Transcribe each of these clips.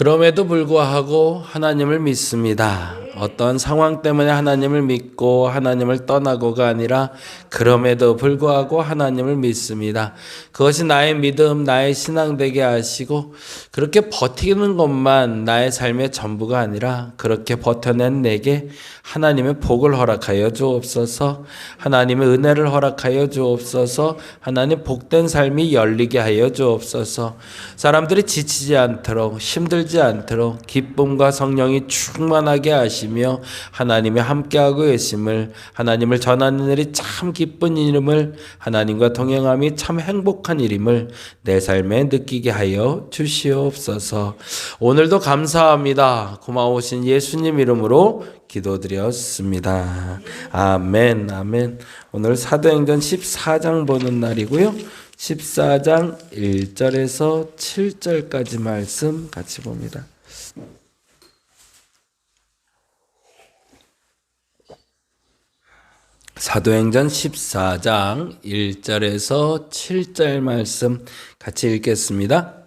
그럼에도 불구하고 하나님을 믿습니다. 어떤 상황 때문에 하나님을 믿고 하나님을 떠나고가 아니라 그럼에도 불구하고 하나님을 믿습니다. 그것이 나의 믿음, 나의 신앙 되게 하시고 그렇게 버티는 것만 나의 삶의 전부가 아니라 그렇게 버텨낸 내게 하나님의 복을 허락하여 주옵소서. 하나님의 은혜를 허락하여 주옵소서. 하나님 복된 삶이 열리게 하여 주옵소서. 사람들이 지치지 않도록 힘들지 않도록 기쁨과 성령이 충만하게 하시며 하나님이 함께하고 계심을, 하나님을 전하는 일이 참 기쁜 일임을, 하나님과 동행함이 참 행복한 일임을 내 삶에 느끼게 하여 주시옵소서. 오늘도 감사합니다. 고마우신 예수님 이름으로 기도드렸습니다. 아멘, 아멘. 오늘 사도행전 14장 보는 날이고요. 14장 1절에서 7절까지 말씀 같이 봅니다. 사도행전 14장 1절에서 7절 말씀 같이 읽겠습니다.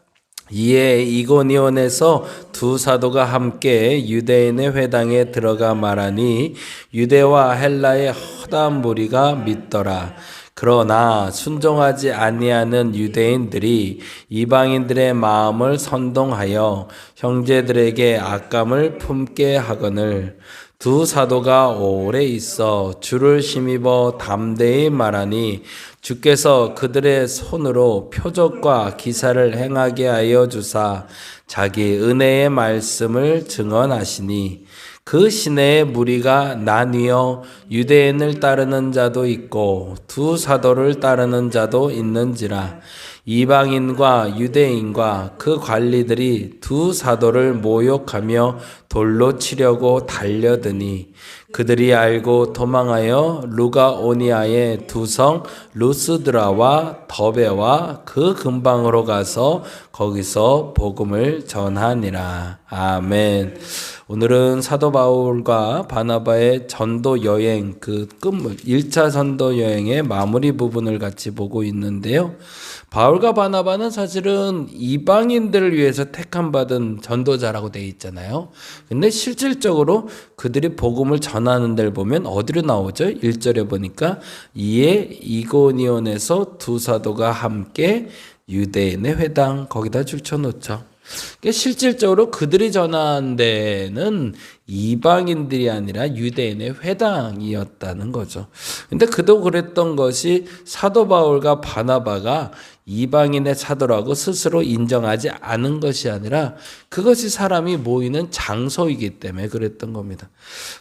이에 이고니온에서 두 사도가 함께 유대인의 회당에 들어가 말하니 유대와 헬라의 허다한 무리가 믿더라. 그러나 순종하지 아니하는 유대인들이 이방인들의 마음을 선동하여 형제들에게 악감을 품게 하거늘 두 사도가 오래 있어 주를 힘입어 담대히 말하니 주께서 그들의 손으로 표적과 기사를 행하게 하여 주사 자기 은혜의 말씀을 증언하시니 그 시내의 무리가 나뉘어 유대인을 따르는 자도 있고 두 사도를 따르는 자도 있는지라. 이방인과 유대인과 그 관리들이 두 사도를 모욕하며 돌로 치려고 달려드니 그들이 알고 도망하여 루가오니아의 두 성 루스드라와 더베와 그 근방으로 가서 거기서 복음을 전하니라. 아멘. 오늘은 사도 바울과 바나바의 전도 여행, 그 끝물 1차 전도 여행의 마무리 부분을 같이 보고 있는데요. 바울과 바나바는 사실은 이방인들을 위해서 택함 받은 전도자라고 되어 있잖아요. 근데 실질적으로 그들이 복음을 전하는 데를 보면 어디로 나오죠? 1절에 보니까 이에 이고니온에서 두 사도가 함께 유대인의 회당 거기다 줄쳐놓죠. 실질적으로 그들이 전한 데는 이방인들이 아니라 유대인의 회당이었다는 거죠. 근데 그도 그랬던 것이 사도 바울과 바나바가 이방인의 사도라고 스스로 인정하지 않은 것이 아니라 그것이 사람이 모이는 장소이기 때문에 그랬던 겁니다.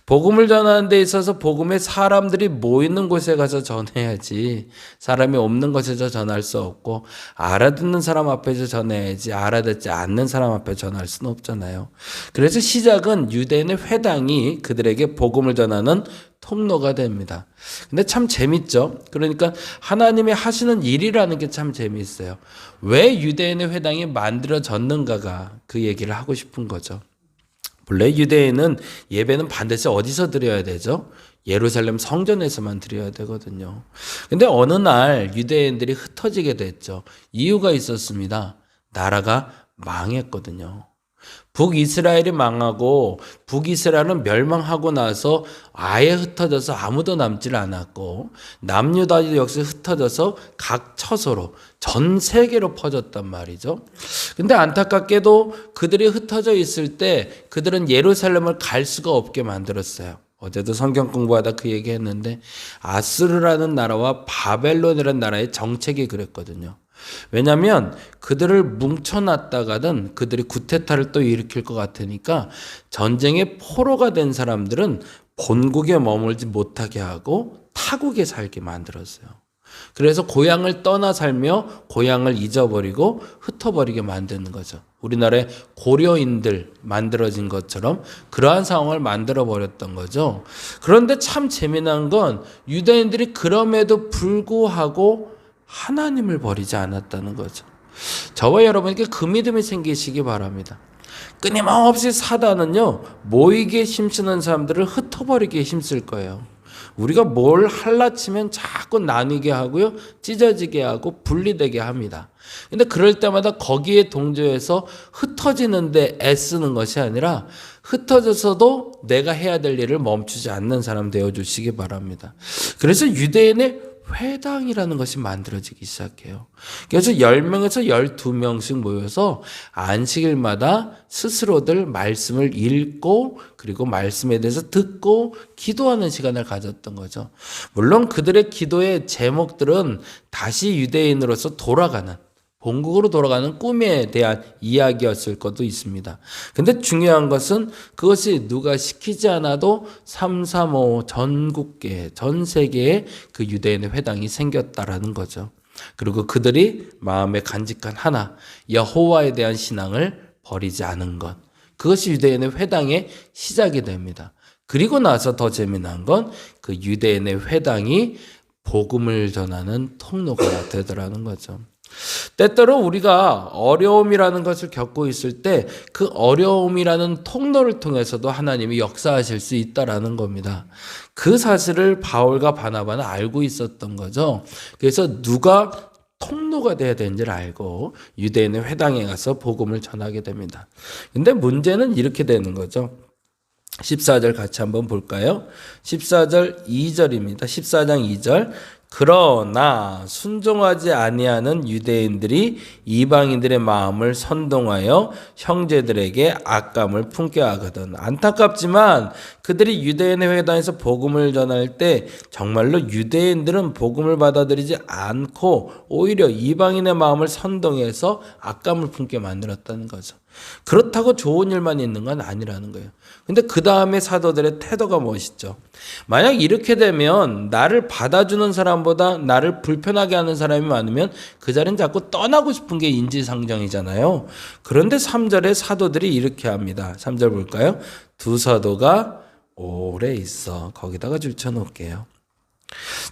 복음을 전하는 데 있어서 복음의 사람들이 모이는 곳에 가서 전해야지 사람이 없는 곳에서 전할 수 없고 알아듣는 사람 앞에서 전해야지 알아듣지 않는 사람 앞에 전할 수는 없잖아요. 그래서 시작은 유대인의 회당이 그들에게 복음을 전하는 통로가 됩니다. 근데 참 재밌죠? 그러니까 하나님이 하시는 일이라는 게 참 재미있어요. 왜 유대인의 회당이 만들어졌는가가 그 얘기를 하고 싶은 거죠. 본래 유대인은 예배는 반드시 어디서 드려야 되죠? 예루살렘 성전에서만 드려야 되거든요. 근데 어느 날 유대인들이 흩어지게 됐죠. 이유가 있었습니다. 나라가 망했거든요. 북이스라엘이 망하고 북이스라엘은 멸망하고 나서 아예 흩어져서 아무도 남질 않았고 남유다도 역시 흩어져서 각 처소로 전 세계로 퍼졌단 말이죠. 근데 안타깝게도 그들이 흩어져 있을 때 그들은 예루살렘을 갈 수가 없게 만들었어요. 어제도 성경 공부하다 그 얘기 했는데 아스르라는 나라와 바벨론이라는 나라의 정책이 그랬거든요. 왜냐하면 그들을 뭉쳐놨다가는 그들이 구테타를 또 일으킬 것 같으니까 전쟁의 포로가 된 사람들은 본국에 머물지 못하게 하고 타국에 살게 만들었어요. 그래서 고향을 떠나 살며 고향을 잊어버리고 흩어버리게 만드는 거죠. 우리나라의 고려인들 만들어진 것처럼 그러한 상황을 만들어버렸던 거죠. 그런데 참 재미난 건 유대인들이 그럼에도 불구하고 하나님을 버리지 않았다는 거죠. 저와 여러분에게 그 믿음이 생기시기 바랍니다. 끊임없이 사단은요 모이게 힘쓰는 사람들을 흩어버리게 힘쓸 거예요. 우리가 뭘 할라치면 자꾸 나뉘게 하고요. 찢어지게 하고 분리되게 합니다. 근데 그럴 때마다 거기에 동조해서 흩어지는데 애쓰는 것이 아니라 흩어져서도 내가 해야 될 일을 멈추지 않는 사람 되어주시기 바랍니다. 그래서 유대인의 회당이라는 것이 만들어지기 시작해요. 그래서 10명에서 12명씩 모여서 안식일마다 스스로들 말씀을 읽고 그리고 말씀에 대해서 듣고 기도하는 시간을 가졌던 거죠. 물론 그들의 기도의 제목들은 다시 유대인으로서 돌아가는 본국으로 돌아가는 꿈에 대한 이야기였을 것도 있습니다. 근데 중요한 것은 그것이 누가 시키지 않아도 335 전국계, 전 세계에 그 유대인의 회당이 생겼다라는 거죠. 그리고 그들이 마음에 간직한 하나, 여호와에 대한 신앙을 버리지 않은 것. 그것이 유대인의 회당의 시작이 됩니다. 그리고 나서 더 재미난 건 그 유대인의 회당이 복음을 전하는 통로가 되더라는 거죠. 때때로 우리가 어려움이라는 것을 겪고 있을 때 그 어려움이라는 통로를 통해서도 하나님이 역사하실 수 있다라는 겁니다. 그 사실을 바울과 바나바는 알고 있었던 거죠. 그래서 누가 통로가 돼야 되는지를 알고 유대인의 회당에 가서 복음을 전하게 됩니다. 근데 문제는 이렇게 되는 거죠. 14절 같이 한번 볼까요? 14절 2절입니다. 14장 2절. 그러나 순종하지 아니하는 유대인들이 이방인들의 마음을 선동하여 형제들에게 악감을 품게 하거든. 안타깝지만 그들이 유대인의 회당에서 복음을 전할 때 정말로 유대인들은 복음을 받아들이지 않고 오히려 이방인의 마음을 선동해서 악감을 품게 만들었다는 거죠. 그렇다고 좋은 일만 있는 건 아니라는 거예요. 근데 그 다음에 사도들의 태도가 멋있죠. 만약 이렇게 되면 나를 받아주는 사람보다 나를 불편하게 하는 사람이 많으면 그 자리는 자꾸 떠나고 싶은 게 인지상정이잖아요. 그런데 3절에 사도들이 이렇게 합니다. 3절 볼까요? 두 사도가 오래 있어. 거기다가 줄쳐놓을게요.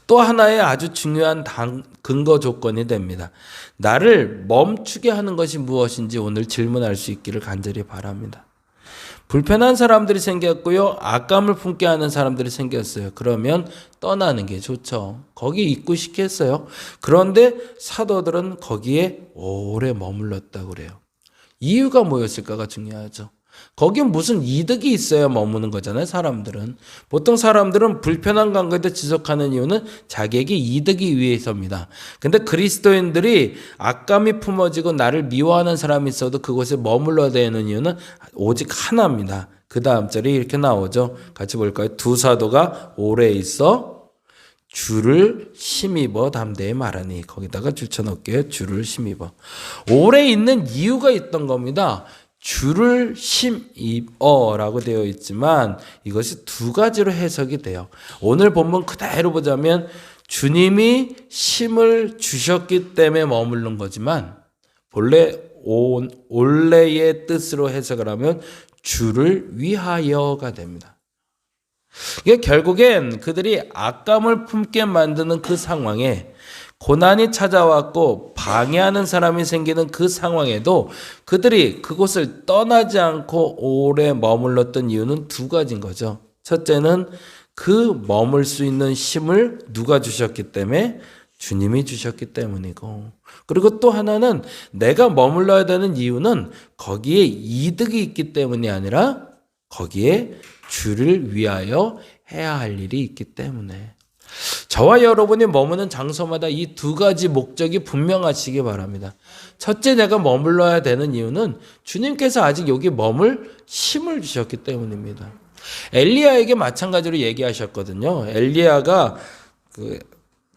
또 하나의 아주 중요한 근거 조건이 됩니다. 나를 멈추게 하는 것이 무엇인지 오늘 질문할 수 있기를 간절히 바랍니다. 불편한 사람들이 생겼고요. 악감을 품게 하는 사람들이 생겼어요. 그러면 떠나는 게 좋죠. 거기 있고 싶겠어요. 그런데 사도들은 거기에 오래 머물렀다고 그래요. 이유가 뭐였을까가 중요하죠. 거긴 무슨 이득이 있어야 머무는 거잖아요. 사람들은. 보통 사람들은 불편한 관계도 지속하는 이유는 자기에게 이득이 위해서입니다. 근데 그리스도인들이 악감이 품어지고 나를 미워하는 사람이 있어도 그곳에 머물러야 되는 이유는 오직 하나입니다. 그 다음 절이 이렇게 나오죠. 같이 볼까요? 두 사도가 오래 있어 주를 힘입어 담대히 말하니. 거기다가 줄쳐놓을게요. 주를 힘입어. 오래 있는 이유가 있던 겁니다. 주를 힘입어라고 되어 있지만 이것이 두 가지로 해석이 돼요. 오늘 본문 그대로 보자면 주님이 힘을 주셨기 때문에 머무른 거지만 원래의 뜻으로 해석을 하면 주를 위하여가 됩니다. 이게 결국엔 그들이 악감을 품게 만드는 그 상황에 고난이 찾아왔고 방해하는 사람이 생기는 그 상황에도 그들이 그곳을 떠나지 않고 오래 머물렀던 이유는 두 가지인 거죠. 첫째는 그 머물 수 있는 힘을 누가 주셨기 때문에 주님이 주셨기 때문이고, 그리고 또 하나는 내가 머물러야 되는 이유는 거기에 이득이 있기 때문이 아니라 거기에 주를 위하여 해야 할 일이 있기 때문에. 저와 여러분이 머무는 장소마다 이 두 가지 목적이 분명하시기 바랍니다. 첫째, 내가 머물러야 되는 이유는 주님께서 아직 여기 머물 힘을 주셨기 때문입니다. 엘리야에게 마찬가지로 얘기하셨거든요. 엘리야가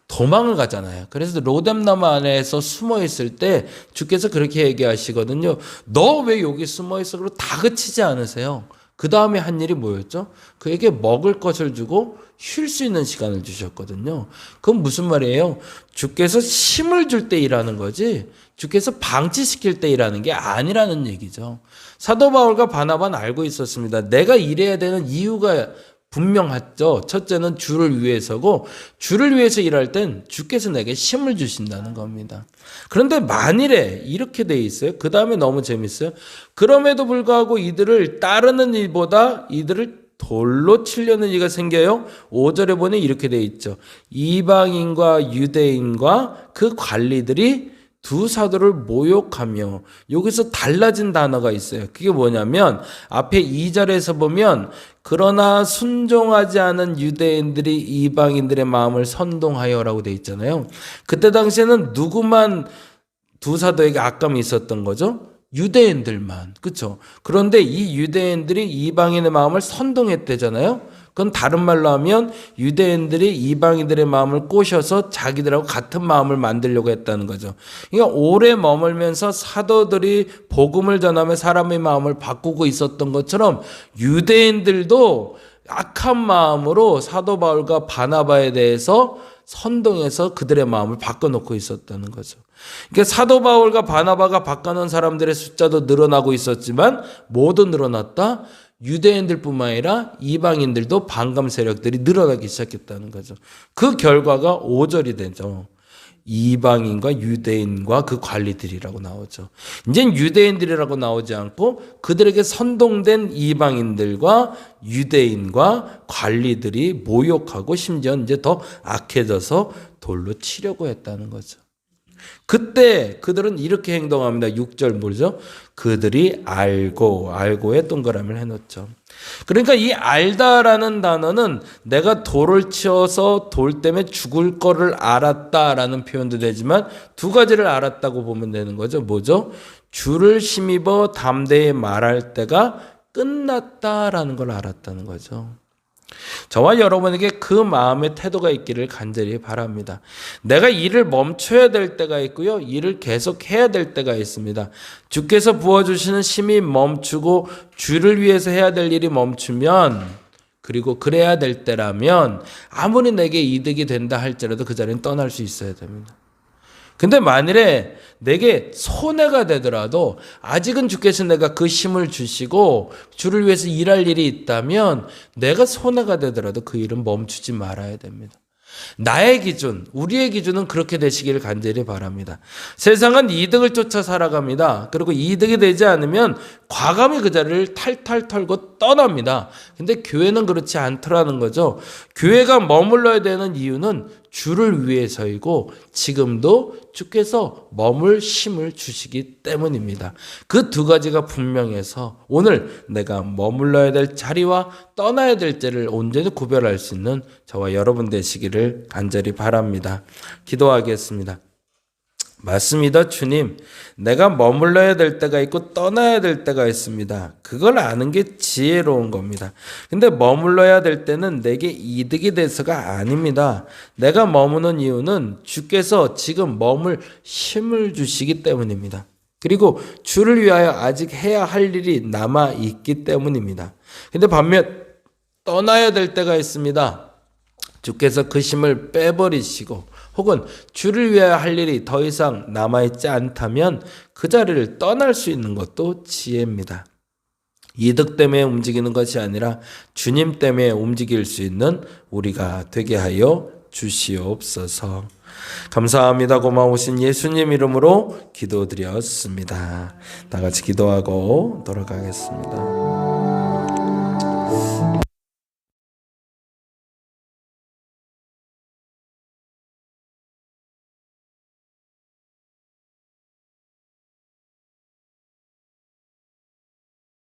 도망을 가잖아요. 그래서 로뎀나무 안에서 숨어 있을 때 주께서 그렇게 얘기하시거든요. 너 왜 여기 숨어 있어? 그리고 다그치지 않으세요. 그 다음에 한 일이 뭐였죠? 그에게 먹을 것을 주고 쉴 수 있는 시간을 주셨거든요. 그건 무슨 말이에요? 주께서 힘을 줄 때 일하는 거지 주께서 방치시킬 때 일하는 게 아니라는 얘기죠. 사도 바울과 바나바는 알고 있었습니다. 내가 일해야 되는 이유가 분명하죠. 첫째는 주를 위해서고, 주를 위해서 일할 땐 주께서 내게 힘을 주신다는 겁니다. 그런데 만일에 이렇게 돼 있어요. 그 다음에 너무 재밌어요. 그럼에도 불구하고 이들을 따르는 일보다 이들을 돌로 치려는 이가 생겨요. 5절에 보니 이렇게 돼 있죠. 이방인과 유대인과 그 관리들이 두 사도를 모욕하며, 여기서 달라진 단어가 있어요. 그게 뭐냐면 앞에 2절에서 보면 그러나 순종하지 않은 유대인들이 이방인들의 마음을 선동하여라고 돼 있잖아요. 그때 당시에는 누구만 두 사도에게 악감이 있었던 거죠? 유대인들만. 그렇죠? 그런데 이 유대인들이 이방인의 마음을 선동했대잖아요. 그건 다른 말로 하면 유대인들이 이방인들의 마음을 꼬셔서 자기들하고 같은 마음을 만들려고 했다는 거죠. 그러니까 오래 머물면서 사도들이 복음을 전하며 사람의 마음을 바꾸고 있었던 것처럼 유대인들도 악한 마음으로 사도 바울과 바나바에 대해서 선동해서 그들의 마음을 바꿔놓고 있었다는 거죠. 그러니까 사도 바울과 바나바가 바꿔놓은 사람들의 숫자도 늘어나고 있었지만 모두 늘어났다. 유대인들뿐만 아니라 이방인들도 반감 세력들이 늘어나기 시작했다는 거죠. 그 결과가 5절이 되죠. 이방인과 유대인과 그 관리들이라고 나오죠. 이제는 유대인들이라고 나오지 않고 그들에게 선동된 이방인들과 유대인과 관리들이 모욕하고 심지어 이제 더 악해져서 돌로 치려고 했다는 거죠. 그때 그들은 이렇게 행동합니다. 6절 뭐죠? 그들이 알고에 동그라미를 해놓죠. 그러니까 이 알다라는 단어는 내가 돌을 치어서 돌 때문에 죽을 거를 알았다라는 표현도 되지만 두 가지를 알았다고 보면 되는 거죠. 뭐죠? 주를 힘입어 담대히 말할 때가 끝났다라는 걸 알았다는 거죠. 저와 여러분에게 그 마음의 태도가 있기를 간절히 바랍니다. 내가 일을 멈춰야 될 때가 있고요. 일을 계속해야 될 때가 있습니다. 주께서 부어주시는 힘이 멈추고 주를 위해서 해야 될 일이 멈추면, 그리고 그래야 될 때라면 아무리 내게 이득이 된다 할지라도 그 자리는 떠날 수 있어야 됩니다. 근데 만일에 내게 손해가 되더라도 아직은 주께서 내가 그 힘을 주시고 주를 위해서 일할 일이 있다면 내가 손해가 되더라도 그 일은 멈추지 말아야 됩니다. 나의 기준, 우리의 기준은 그렇게 되시기를 간절히 바랍니다. 세상은 이득을 쫓아 살아갑니다. 그리고 이득이 되지 않으면 과감히 그 자리를 탈탈 털고 떠납니다. 근데 교회는 그렇지 않더라는 거죠. 교회가 머물러야 되는 이유는 주를 위해서이고 지금도 주께서 머물 힘을 주시기 때문입니다. 그 두 가지가 분명해서 오늘 내가 머물러야 될 자리와 떠나야 될 자리를 온전히 구별할 수 있는 저와 여러분 되시기를 간절히 바랍니다. 기도하겠습니다. 맞습니다, 주님. 내가 머물러야 될 때가 있고 떠나야 될 때가 있습니다. 그걸 아는 게 지혜로운 겁니다. 근데 머물러야 될 때는 내게 이득이 돼서가 아닙니다. 내가 머무는 이유는 주께서 지금 머물 힘을 주시기 때문입니다. 그리고 주를 위하여 아직 해야 할 일이 남아 있기 때문입니다. 근데 반면 떠나야 될 때가 있습니다. 주께서 그 힘을 빼버리시고 혹은 주를 위하여 할 일이 더 이상 남아있지 않다면 그 자리를 떠날 수 있는 것도 지혜입니다. 이득 때문에 움직이는 것이 아니라 주님 때문에 움직일 수 있는 우리가 되게 하여 주시옵소서. 감사합니다. 고마우신 예수님 이름으로 기도드렸습니다. 다 같이 기도하고 돌아가겠습니다.